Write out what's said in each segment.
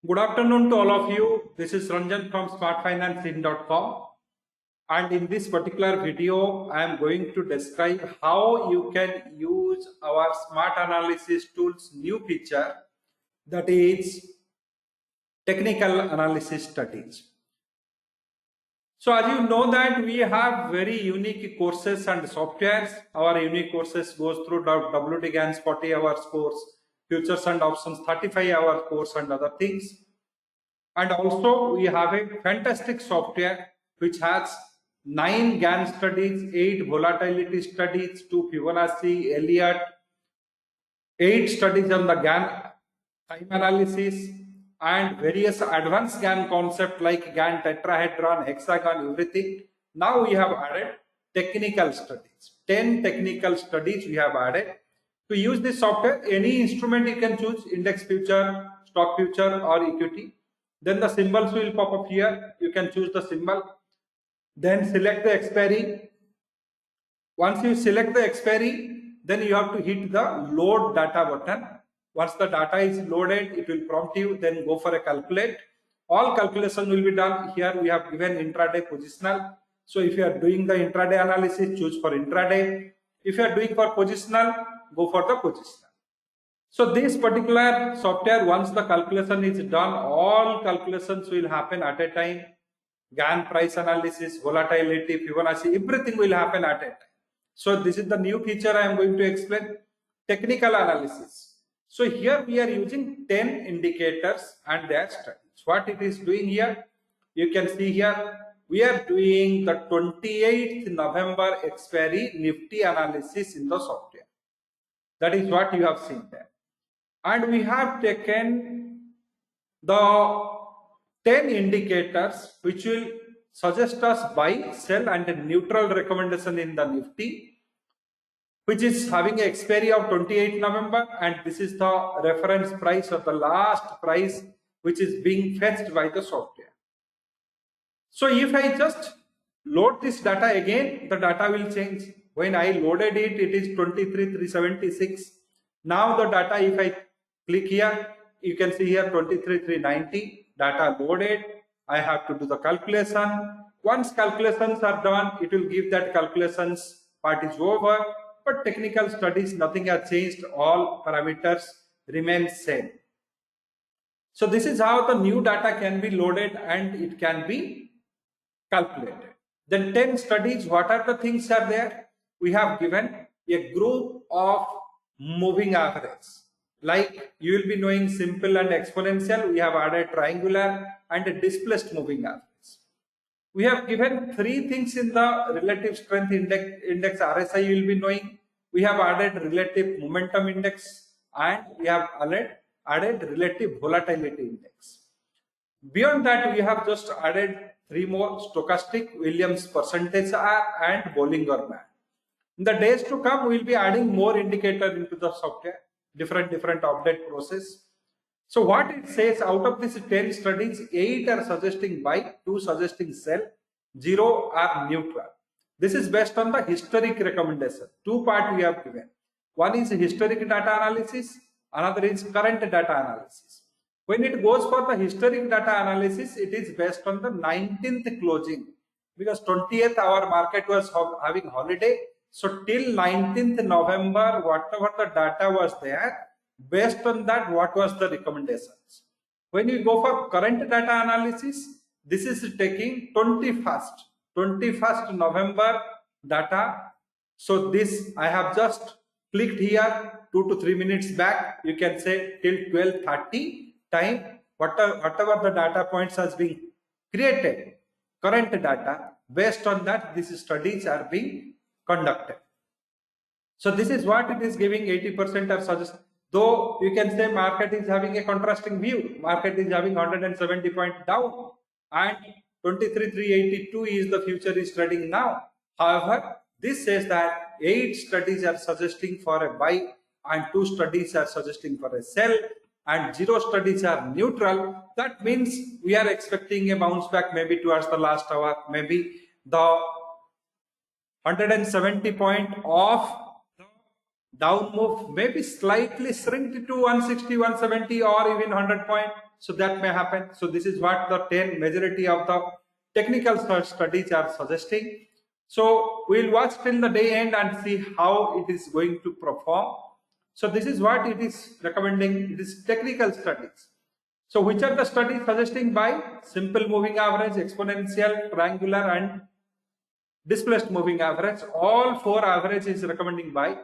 Good afternoon to all of you. This is Ranjan from smartfinancein.com, and in this particular video I am going to describe how you can use our smart analysis tools new feature, that is technical analysis studies. So as you know that we have very unique courses and softwares. Our unique courses goes through WD GAN's 40 hours course, futures and options 35-hour course and other things. And also we have a fantastic software which has 9 GAN studies, 8 volatility studies, 2 Fibonacci, Elliott, 8 studies on the GAN time analysis, and various advanced GAN concept like GAN tetrahedron, hexagon, everything. Now we have added technical studies. 10 technical studies we have added. To use this software, any instrument you can choose, index future, stock future or equity. Then the symbols will pop up here. You can choose the symbol. Then select the expiry. Once you select the expiry, then you have to hit the load data button. Once the data is loaded, it will prompt you, then go for a calculate. All calculation will be done. Here we have given intraday positional. So if you are doing the intraday analysis, choose for intraday. If you are doing for positional, go for the positional. So this particular software, once the calculation is done, all calculations will happen at a time. GAN price analysis, volatility, Fibonacci, everything will happen at a time. So this is the new feature I am going to explain. Technical analysis. So here we are using 10 indicators and their studies. What it is doing here, you can see here, we are doing the 28th November expiry Nifty analysis in the software. That is what you have seen there. And we have taken the 10 indicators which will suggest us buy, sell and neutral recommendation in the Nifty, which is having an expiry of 28 November, and this is the reference price or the last price which is being fetched by the software. So if I just load this data again, the data will change. When I loaded it, it is 23,376. Now the data, if I click here, you can see here 23,390 data loaded. I have to do the calculation. Once calculations are done, it will give that calculations part is over. But technical studies, nothing has changed. All parameters remain same. So this is how the new data can be loaded and it can be calculated. Then 10 studies, what are the things are there? We have given a group of moving average. Like you will be knowing simple and exponential, we have added triangular and a displaced moving average. We have given 3 things in the relative strength index RSI, you will be knowing. We have added relative momentum index and we have added relative volatility index. Beyond that, we have just added 3 more: stochastic, Williams percentage R and Bollinger Band. In the days to come, we will be adding more indicators into the software, different update process. So what it says, out of these 10 studies, 8 are suggesting buy, 2 suggesting sell, 0 are neutral. This is based on the historic recommendation. 2 parts we have given. One is historic data analysis, another is current data analysis. When it goes for the historic data analysis, it is based on the 19th closing, because 20th our market was having holiday. So till 19th November, whatever the data was there, based on that, what was the recommendations. When we go for current data analysis, this is taking 21st November data. So this I have just clicked here 2 to 3 minutes back. You can say till 12:30 time, whatever the data points has been created, current data, based on that these studies are being conducted. So this is what it is giving. 80% are suggest. Though you can say market is having a contrasting view. Market is having 170 point down and 23,382 is the future is trading now. However, this says that 8 studies are suggesting for a buy and 2 studies are suggesting for a sell and 0 studies are neutral. That means we are expecting a bounce back maybe towards the last hour, maybe the 170 point of down move maybe slightly shrinked to 160, 170 or even 100 point. So that may happen. So this is what the 10 majority of the technical studies are suggesting. So we'll watch till the day end and see how it is going to perform. So this is what it is recommending. It is technical studies. So which are the studies suggesting by simple moving average, exponential, triangular and displaced moving average? All 4 average is recommending by,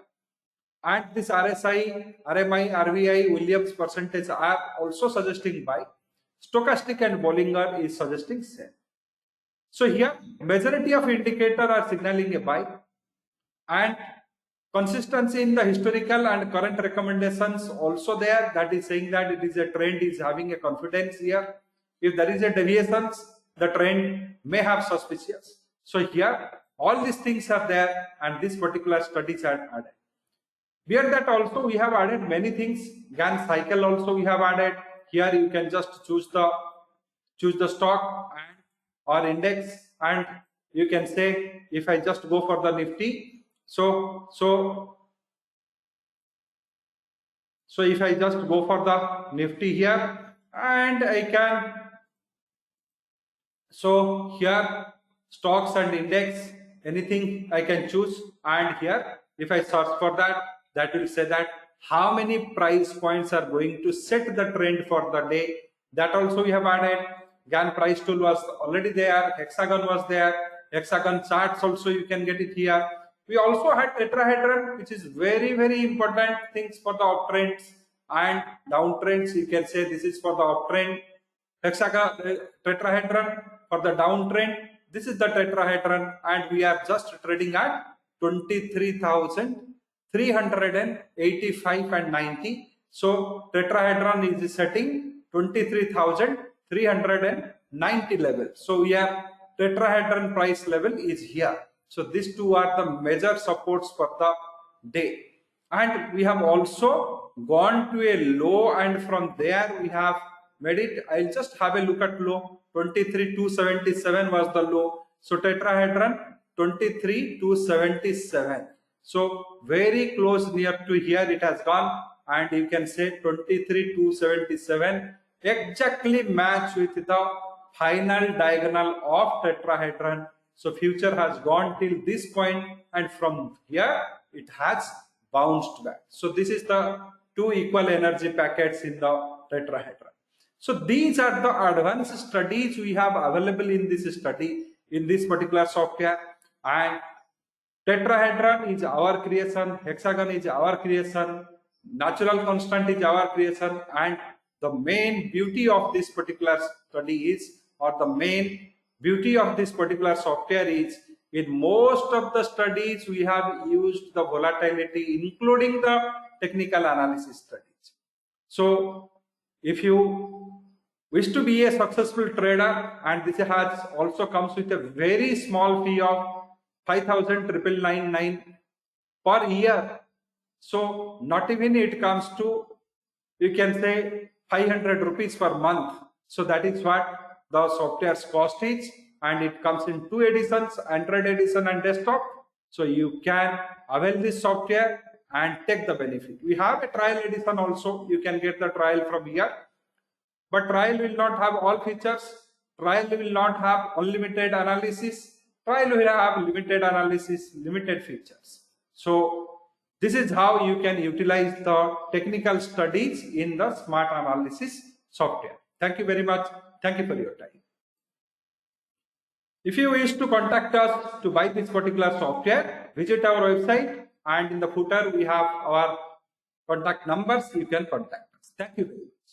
and this RSI, RMI, RVI, Williams percentage are also suggesting by. Stochastic and Bollinger is suggesting same. So here majority of indicator are signaling a buy, and consistency in the historical and current recommendations also there, that is saying that it is a trend is having a confidence here. If there is a deviations, the trend may have suspicious. So here all these things are there, and this particular studies are added. Beyond that also we have added many things. Gann cycle also we have added. Here you can just choose the stock and or index, and you can say if I just go for the Nifty. So if I just go for the Nifty here, and I can, so here stocks and index, anything I can choose, and here if I search for that, that will say that how many price points are going to set the trend for the day. That also we have added. Gann price tool was already there, hexagon was there, hexagon charts also you can get it here. We also had tetrahedron, which is very important things for the uptrends and downtrends. You can say this is for the uptrend, hexagon tetrahedron for the downtrend. This is the tetrahedron, and we are just trading at 23,385 and 90. So tetrahedron is setting 23,390 level. So we have tetrahedron price level is here. So these two are the major supports for the day. And we have also gone to a low, and from there we have made it. I'll just have a look at low. 23,277 was the low. So tetrahedron 23,277. So very close near to here it has gone, and you can say 23,277 exactly match with the final diagonal of tetrahedron. So future has gone till this point, and from here it has bounced back. So this is the two equal energy packets in the tetrahedron. So these are the advanced studies we have available in this study, in this particular software. And tetrahedron is our creation, hexagon is our creation, natural constant is our creation, and the main beauty of this particular study is, or the main beauty of this particular software is, in most of the studies we have used the volatility, including the technical analysis studies. So if you wish to be a successful trader, and this has also comes with a very small fee of 5,999 per year. So not even it comes to, you can say 500 rupees per month. So that is what the software's cost is, and it comes in 2 editions, Android edition and desktop. So you can avail this software and take the benefit. We have a trial edition also. You can get the trial from here, but trial will not have all features. Trial will not have unlimited analysis. Trial will have limited analysis, limited features. So this is how you can utilize the technical studies in the smart analysis software. Thank you very much. Thank you for your time. If you wish to contact us to buy this particular software, visit our website, and in the footer we have our contact numbers. You can contact us. Thank you very much.